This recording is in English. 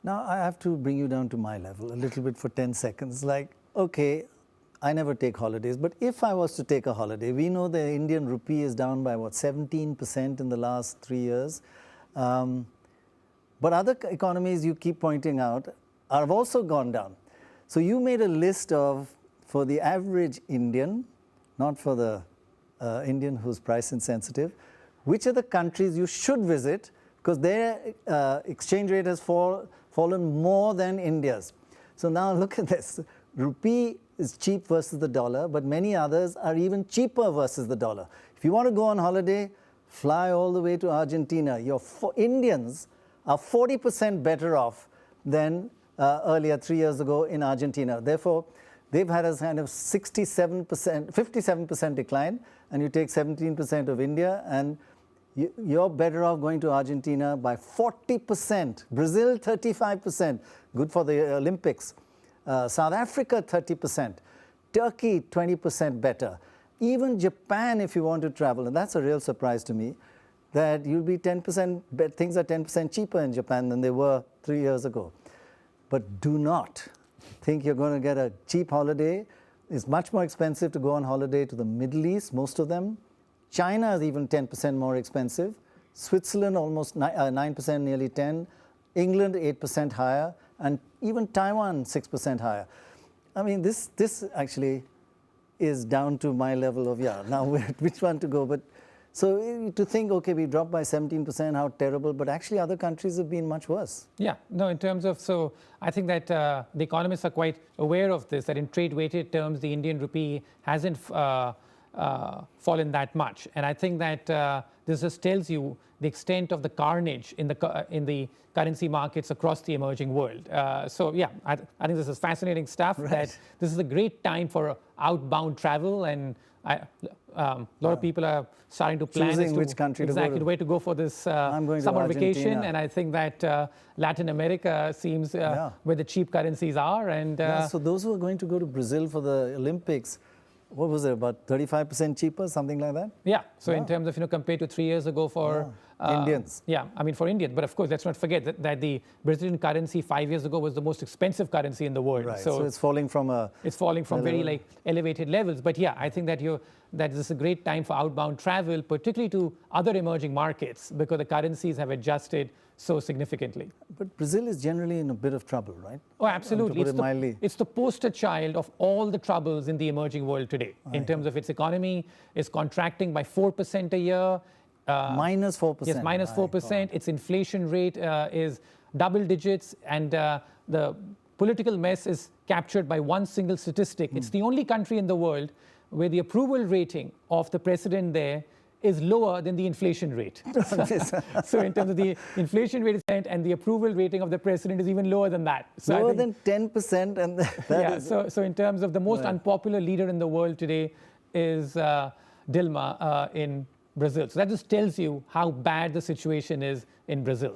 Now, I have to bring you down to my level a little bit for 10 seconds. Like, okay, I never take holidays, but if I was to take a holiday, we know the Indian rupee is down by, what, 17% in the last 3 years. But other economies you keep pointing out have also gone down. So you made a list of, for the average Indian, not for the Indian who's price insensitive, which are the countries you should visit because their exchange rate has fallen more than India's. So now look at this. Rupee is cheap versus the dollar, but many others are even cheaper versus the dollar. If you want to go on holiday, fly all the way to Argentina. Your Indians are 40% better off than earlier, 3 years ago in Argentina. Therefore, they've had a kind of 57% decline, and you take 17% of India, and you're better off going to Argentina by 40%. Brazil, 35%. Good for the Olympics. South Africa, 30%. Turkey, 20% better. Even Japan, if you want to travel, and that's a real surprise to me, that you'll be 10%, things are 10% cheaper in Japan than they were 3 years ago. But do not think you're going to get a cheap holiday. It's much more expensive to go on holiday to the Middle East, most of them. China is even 10% more expensive. Switzerland, almost 9%, nearly 10%. England, 8% higher. And even Taiwan, 6% higher. I mean, this actually is down to my level of, now which one to go. But so to think, okay, we dropped by 17%, how terrible, but actually other countries have been much worse. Yeah, no, in terms of, so I think that the economists are quite aware of this, that in trade-weighted terms, the Indian rupee hasn't fallen that much. And I think that this just tells you the extent of the carnage in the currency markets across the emerging world. So yeah, I think this is fascinating stuff. Right. That this is a great time for outbound travel, and a lot of people are starting to plan choosing which country exactly to go to. Where to go for this summer vacation. And I think that Latin America seems where the cheap currencies are. And so those who are going to go to Brazil for the Olympics, what was it, about 35% cheaper, something like that? Yeah. So in terms of, compared to 3 years ago for Indians. Yeah, I mean for Indians. But of course, let's not forget that the Brazilian currency 5 years ago was the most expensive currency in the world. Right. So it's falling from very elevated levels. But yeah, I think that this is a great time for outbound travel, particularly to other emerging markets, because the currencies have adjusted so significantly. But Brazil is generally in a bit of trouble, right? Oh, absolutely. To put it mildly. It's the poster child of all the troubles in the emerging world today. In terms of its economy, it's contracting by 4% a year. Minus 4%. Yes, minus 4%. Its inflation rate is double digits, and the political mess is captured by one single statistic. It's the only country in the world where the approval rating of the president there is lower than the inflation rate. So in terms of the inflation rate and the approval rating of the president is even lower than that. So lower than 10%, and so in terms of the most unpopular leader in the world today is Dilma in Brazil. So that just tells you how bad the situation is in Brazil.